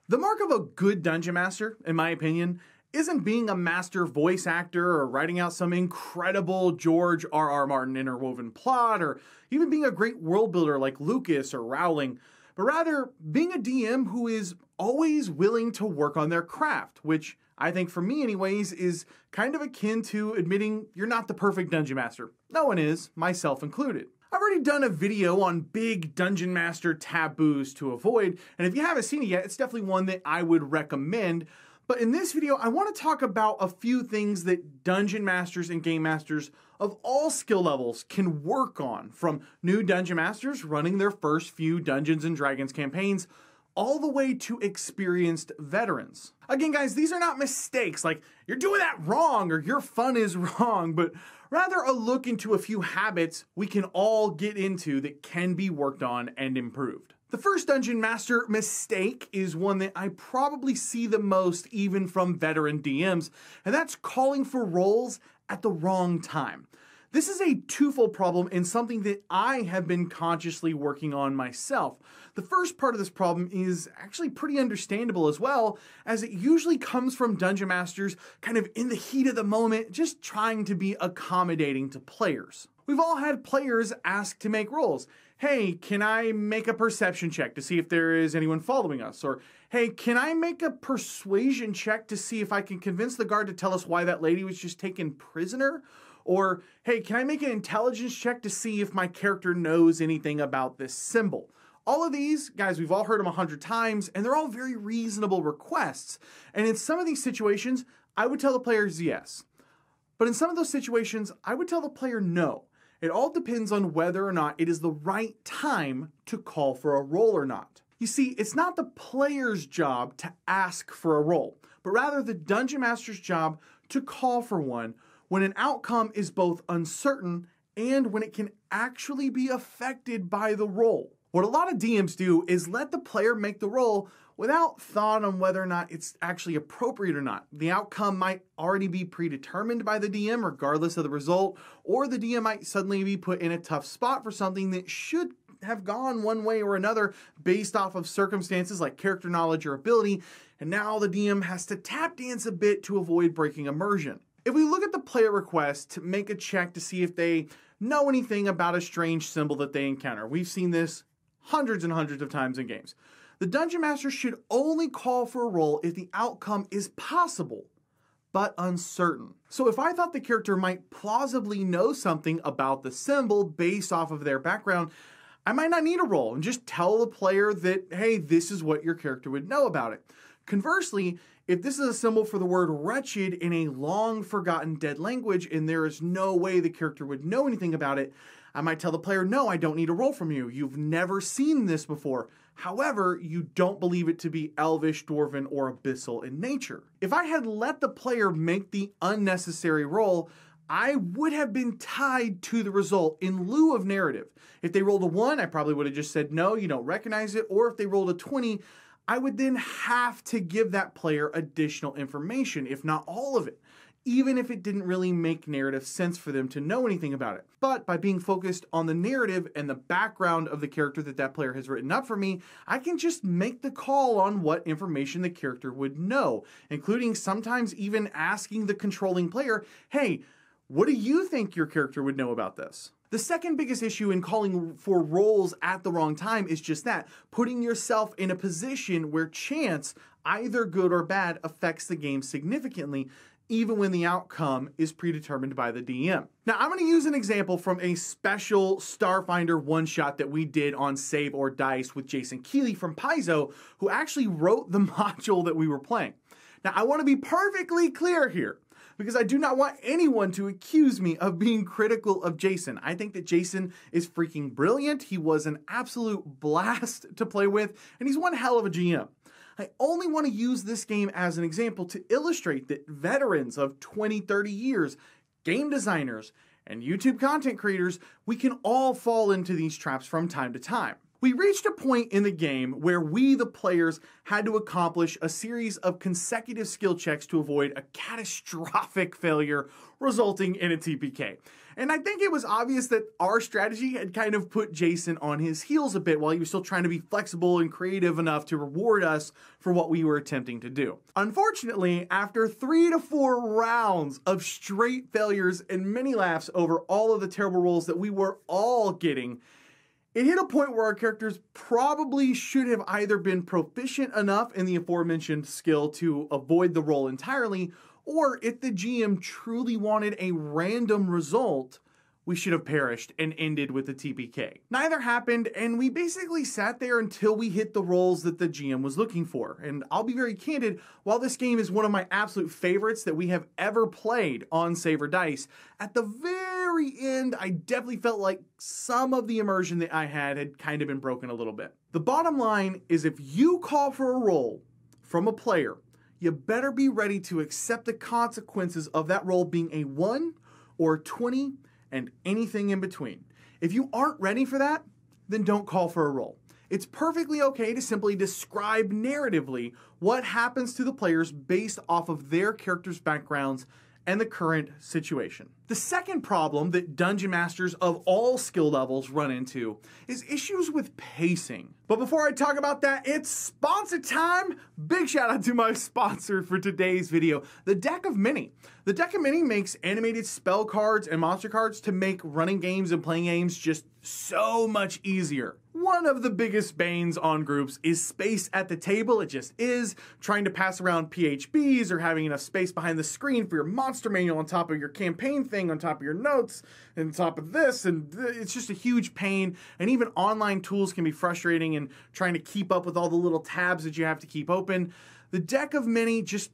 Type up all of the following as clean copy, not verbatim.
The mark of a good dungeon master, in my opinion, isn't being a master voice actor or writing out some incredible George R.R. Martin interwoven plot or even being a great world builder like Lucas or Rowling, but rather being a DM who is always willing to work on their craft, which I think for me anyways is kind of akin to admitting you're not the perfect dungeon master. No one is, myself included. I've already done a video on big dungeon master taboos to avoid, and if you haven't seen it yet, it's definitely one that I would recommend. But in this video, I want to talk about a few things that dungeon masters and game masters of all skill levels can work on, from new dungeon masters running their first few Dungeons & Dragons campaigns, all the way to experienced veterans. Again, guys, these are not mistakes, like you're doing that wrong or your fun is wrong, but rather a look into a few habits we can all get into that can be worked on and improved. The first dungeon master mistake is one that I probably see the most even from veteran DMs, and that's calling for rolls at the wrong time. This is a twofold problem and something that I have been consciously working on myself. The first part of this problem is actually pretty understandable as well, as it usually comes from dungeon masters kind of in the heat of the moment, just trying to be accommodating to players. We've all had players ask to make rolls. Hey, can I make a perception check to see if there is anyone following us? Or, hey, can I make a persuasion check to see if I can convince the guard to tell us why that lady was just taken prisoner? Or, hey, can I make an intelligence check to see if my character knows anything about this symbol? All of these, guys, we've all heard them 100 times, and they're all very reasonable requests. And in some of these situations, I would tell the players yes. But in some of those situations, I would tell the player no. It all depends on whether or not it is the right time to call for a roll or not. You see, it's not the player's job to ask for a roll, but rather the dungeon master's job to call for one when an outcome is both uncertain and when it can actually be affected by the roll. What a lot of DMs do is let the player make the roll without thought on whether or not it's actually appropriate or not. The outcome might already be predetermined by the DM regardless of the result, or the DM might suddenly be put in a tough spot for something that should have gone one way or another based off of circumstances like character knowledge or ability, and now the DM has to tap dance a bit to avoid breaking immersion. If we look at the player request to make a check to see if they know anything about a strange symbol that they encounter, we've seen this hundreds and hundreds of times in games. The dungeon master should only call for a roll if the outcome is possible, but uncertain. So if I thought the character might plausibly know something about the symbol based off of their background, I might not need a roll and just tell the player that, hey, this is what your character would know about it. Conversely, if this is a symbol for the word wretched in a long forgotten dead language and there is no way the character would know anything about it, I might tell the player, no, I don't need a roll from you. You've never seen this before. However, you don't believe it to be elvish, dwarven, or abyssal in nature. If I had let the player make the unnecessary roll, I would have been tied to the result in lieu of narrative. If they rolled a 1, I probably would have just said, no, you don't recognize it. Or if they rolled a 20, I would then have to give that player additional information, if not all of it, even if it didn't really make narrative sense for them to know anything about it. But by being focused on the narrative and the background of the character that player has written up for me, I can just make the call on what information the character would know, including sometimes even asking the controlling player, hey, what do you think your character would know about this? The second biggest issue in calling for rolls at the wrong time is just that, putting yourself in a position where chance, either good or bad, affects the game significantly, even when the outcome is predetermined by the DM. Now, I'm going to use an example from a special Starfinder one-shot that we did on Save or Dice with Jason Keeley from Paizo, who actually wrote the module that we were playing. Now, I want to be perfectly clear here, because I do not want anyone to accuse me of being critical of Jason. I think that Jason is freaking brilliant. He was an absolute blast to play with, and he's one hell of a GM. I only want to use this game as an example to illustrate that veterans of 20, 30 years, game designers, and YouTube content creators, we can all fall into these traps from time to time. We reached a point in the game where we, the players, had to accomplish a series of consecutive skill checks to avoid a catastrophic failure resulting in a TPK. And I think it was obvious that our strategy had kind of put Jason on his heels a bit while he was still trying to be flexible and creative enough to reward us for what we were attempting to do. Unfortunately, after 3 to 4 rounds of straight failures and many laughs over all of the terrible rolls that we were all getting, it hit a point where our characters probably should have either been proficient enough in the aforementioned skill to avoid the roll entirely, or if the GM truly wanted a random result, we should have perished and ended with the TPK. Neither happened, and we basically sat there until we hit the rolls that the GM was looking for. And I'll be very candid, while this game is one of my absolute favorites that we have ever played on Save or Dice, at the very end, I definitely felt like some of the immersion that I had kind of been broken a little bit. The bottom line is, if you call for a roll from a player, you better be ready to accept the consequences of that roll being a 1 or 20 and anything in between. If you aren't ready for that, then don't call for a roll. It's perfectly okay to simply describe narratively what happens to the players based off of their characters' backgrounds and the current situation. The second problem that dungeon masters of all skill levels run into is issues with pacing. But before I talk about that, it's sponsor time! Big shout out to my sponsor for today's video, the Deck of Many. The Deck of Many makes animated spell cards and monster cards to make running games and playing games just so much easier. One of the biggest banes on groups is space at the table. It just is. Trying to pass around PHBs or having enough space behind the screen for your monster manual on top of your campaign thing, on top of your notes, and on top of this, and it's just a huge pain. And even online tools can be frustrating and trying to keep up with all the little tabs that you have to keep open. The Deck of Many just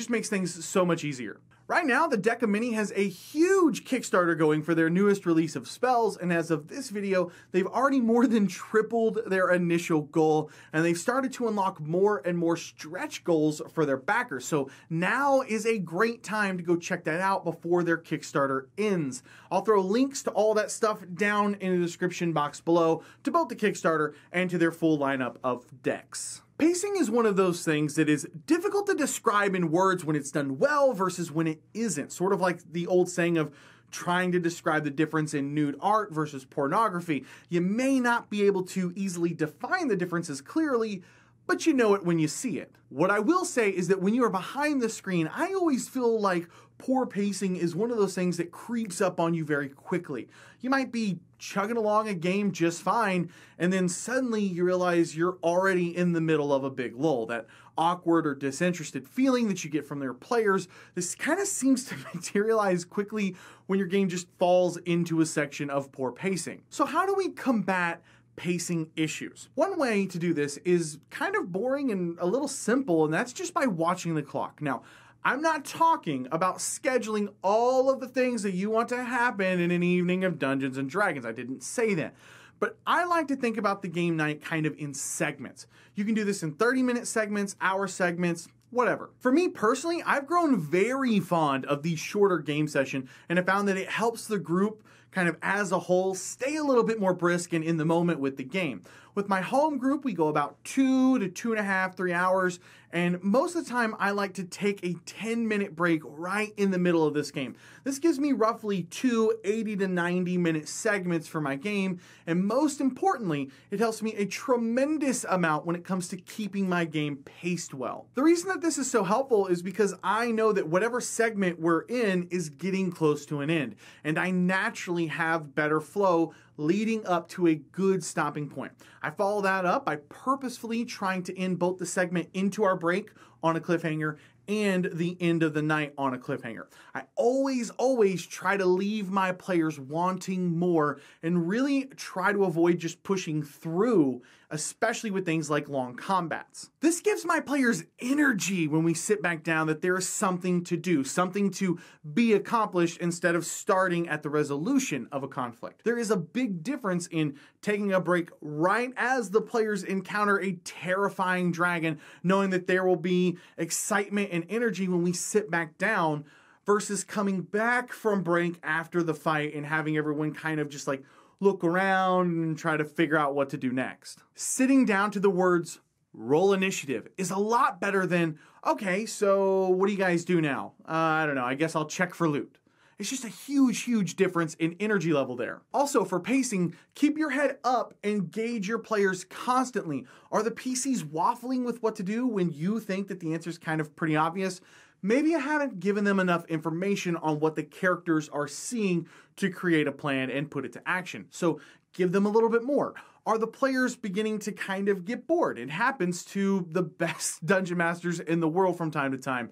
makes things so much easier. Right now, the Deck of Many has a huge Kickstarter going for their newest release of spells, and as of this video, they've already more than tripled their initial goal, and they've started to unlock more and more stretch goals for their backers. So now is a great time to go check that out before their Kickstarter ends. I'll throw links to all that stuff down in the description box below to both the Kickstarter and to their full lineup of decks. Pacing is one of those things that is difficult to describe in words when it's done well versus when it isn't. Sort of like the old saying of trying to describe the difference in nude art versus pornography. You may not be able to easily define the differences clearly, but you know it when you see it. What I will say is that when you are behind the screen, I always feel like poor pacing is one of those things that creeps up on you very quickly. You might be chugging along a game just fine, and then suddenly you realize you're already in the middle of a big lull. That awkward or disinterested feeling that you get from their players, this kind of seems to materialize quickly when your game just falls into a section of poor pacing. So how do we combat pacing issues? One way to do this is kind of boring and a little simple, and that's just by watching the clock. Now, I'm not talking about scheduling all of the things that you want to happen in an evening of Dungeons and Dragons. I didn't say that. But I like to think about the game night kind of in segments. You can do this in 30-minute segments, hour segments, whatever. For me personally, I've grown very fond of the shorter game session, and I found that it helps the group kind of as a whole stay a little bit more brisk and in the moment with the game. With my home group, we go about 2 to 2.5, 3 hours, and most of the time I like to take a 10-minute break right in the middle of this game. This gives me roughly 2 80 to 90-minute segments for my game, and most importantly, it helps me a tremendous amount when it comes to keeping my game paced well. The reason that this is so helpful is because I know that whatever segment we're in is getting close to an end, and I naturally have better flow leading up to a good stopping point. I follow that up by purposefully trying to end both the segment into our break on a cliffhanger and the end of the night on a cliffhanger. I always try to leave my players wanting more and really try to avoid just pushing through, especially with things like long combats. This gives my players energy when we sit back down that there is something to do, something to be accomplished instead of starting at the resolution of a conflict. There is a big difference in taking a break right as the players encounter a terrifying dragon, knowing that there will be excitement and energy when we sit back down, versus coming back from break after the fight and having everyone kind of just like look around and try to figure out what to do next. Sitting down to the words roll initiative is a lot better than, okay, so what do you guys do now? I don't know, I guess I'll check for loot. It's just a huge difference in energy level there. Also, for pacing, keep your head up and gauge your players constantly. Are the PCs waffling with what to do when you think that the answer is kind of pretty obvious? Maybe you haven't given them enough information on what the characters are seeing to create a plan and put it to action. So give them a little bit more. Are the players beginning to kind of get bored? It happens to the best dungeon masters in the world from time to time.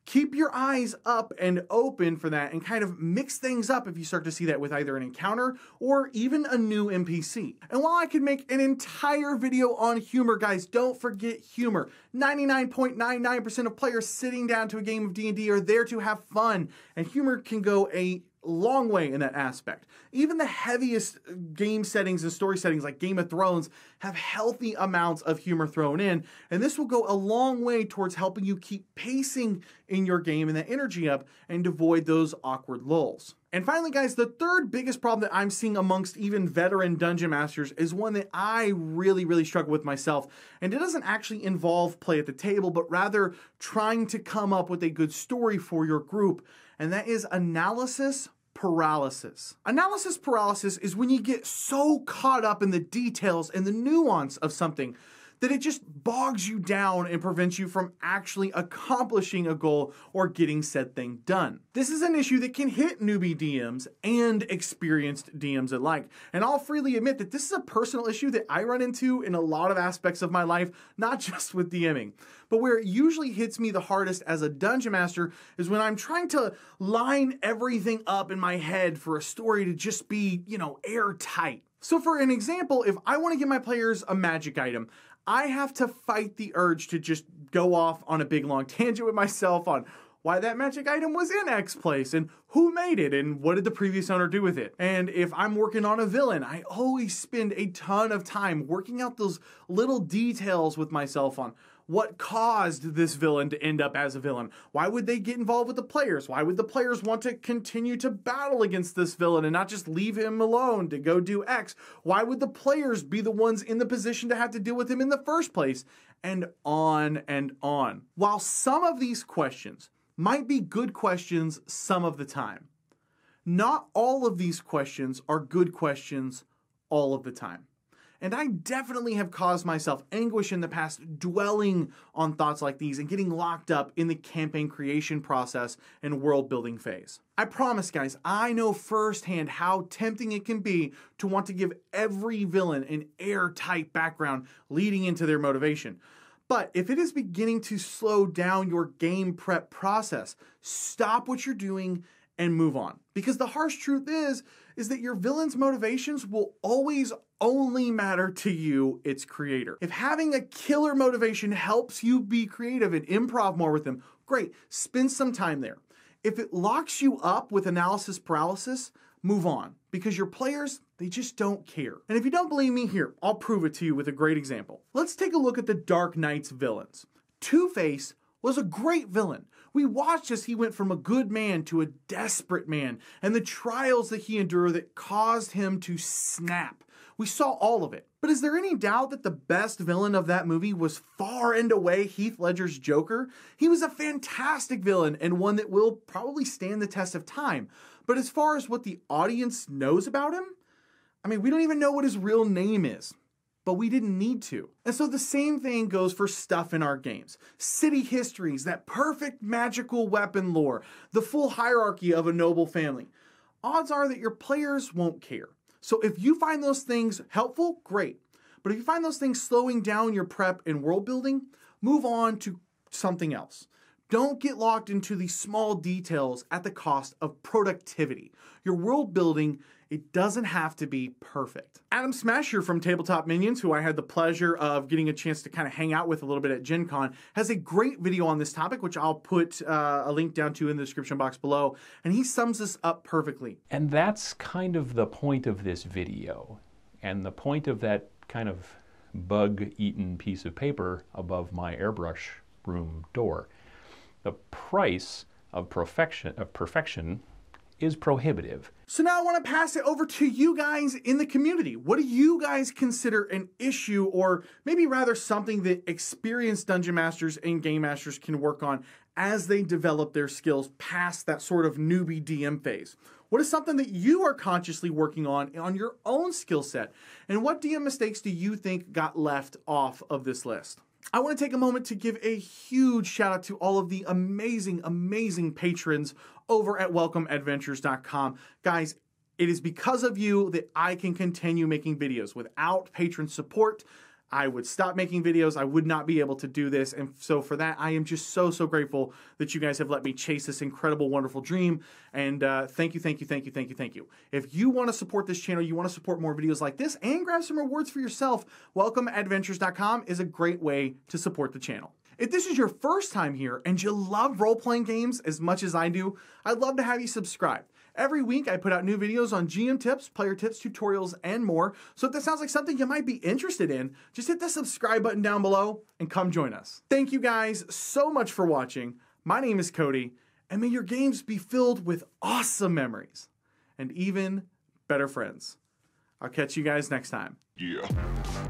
Keep your eyes up and open for that and kind of mix things up if you start to see that with either an encounter or even a new NPC. And while I could make an entire video on humor, guys, don't forget humor. 99.99% of players sitting down to a game of D&D are there to have fun, and humor can go a long way in that aspect. Even the heaviest game settings and story settings like Game of Thrones have healthy amounts of humor thrown in, and this will go a long way towards helping you keep pacing in your game and that energy up and avoid those awkward lulls. And finally, guys, the third biggest problem that I'm seeing amongst even veteran dungeon masters is one that I really struggle with myself, and it doesn't actually involve play at the table, but rather trying to come up with a good story for your group, and that is analysis paralysis. Analysis paralysis is when you get so caught up in the details and the nuance of something that it just bogs you down and prevents you from actually accomplishing a goal or getting said thing done. This is an issue that can hit newbie DMs and experienced DMs alike. And I'll freely admit that this is a personal issue that I run into in a lot of aspects of my life, not just with DMing. But where it usually hits me the hardest as a dungeon master is when I'm trying to line everything up in my head for a story to just be, airtight. So for an example, if I want to give my players a magic item, I have to fight the urge to just go off on a big long tangent with myself on why that magic item was in X place and who made it and what did the previous owner do with it. And if I'm working on a villain, I always spend a ton of time working out those little details with myself on what caused this villain to end up as a villain. Why would they get involved with the players? Why would the players want to continue to battle against this villain and not just leave him alone to go do X? Why would the players be the ones in the position to have to deal with him in the first place? And on and on. While some of these questions might be good questions some of the time, not all of these questions are good questions all of the time. And I definitely have caused myself anguish in the past dwelling on thoughts like these and getting locked up in the campaign creation process and world building phase. I promise, guys, I know firsthand how tempting it can be to want to give every villain an airtight background leading into their motivation. But if it is beginning to slow down your game prep process, stop what you're doing and move on. Because the harsh truth is that your villain's motivations will always only matter to you, its creator. If having a killer motivation helps you be creative and improv more with them, great, spend some time there. If it locks you up with analysis paralysis, move on. Because your players, they just don't care. And if you don't believe me, here, I'll prove it to you with a great example. Let's take a look at the Dark Knight's villains. Two-Face was a great villain. We watched as he went from a good man to a desperate man and the trials that he endured that caused him to snap. We saw all of it. But is there any doubt that the best villain of that movie was far and away Heath Ledger's Joker? He was a fantastic villain and one that will probably stand the test of time. But as far as what the audience knows about him, we don't even know what his real name is. But we didn't need to. And so the same thing goes for stuff in our games. City histories, that perfect magical weapon lore, the full hierarchy of a noble family. Odds are that your players won't care. So if you find those things helpful, great. But if you find those things slowing down your prep and world building, move on to something else. Don't get locked into these small details at the cost of productivity. Your world building, it doesn't have to be perfect. Adam Smasher from Tabletop Minions, who I had the pleasure of getting a chance to kind of hang out with a little bit at Gen Con, has a great video on this topic, which I'll put a link down to in the description box below, and he sums this up perfectly. And that's kind of the point of this video, and the point of that kind of bug-eaten piece of paper above my airbrush room door. The price of perfection is prohibitive. So now I want to pass it over to you guys in the community. What do you guys consider an issue, or maybe rather something that experienced Dungeon Masters and Game Masters can work on as they develop their skills past that sort of newbie DM phase? What is something that you are consciously working on your own skill set? And what DM mistakes do you think got left off of this list? I want to take a moment to give a huge shout out to all of the amazing, amazing patrons over at welcomeadventures.com. Guys, it is because of you that I can continue making videos. Without patron support, I would stop making videos. I would not be able to do this. And so for that, I am just so, so grateful that you guys have let me chase this incredible, wonderful dream. And thank you, thank you, thank you, thank you, thank you. If you want to support this channel, you want to support more videos like this and grab some rewards for yourself, welcomeadventures.com is a great way to support the channel. If this is your first time here and you love role-playing games as much as I do, I'd love to have you subscribe. Every week, I put out new videos on GM tips, player tips, tutorials, and more. So if that sounds like something you might be interested in, just hit the subscribe button down below and come join us. Thank you guys so much for watching. My name is Cody, and may your games be filled with awesome memories and even better friends. I'll catch you guys next time. Yeah.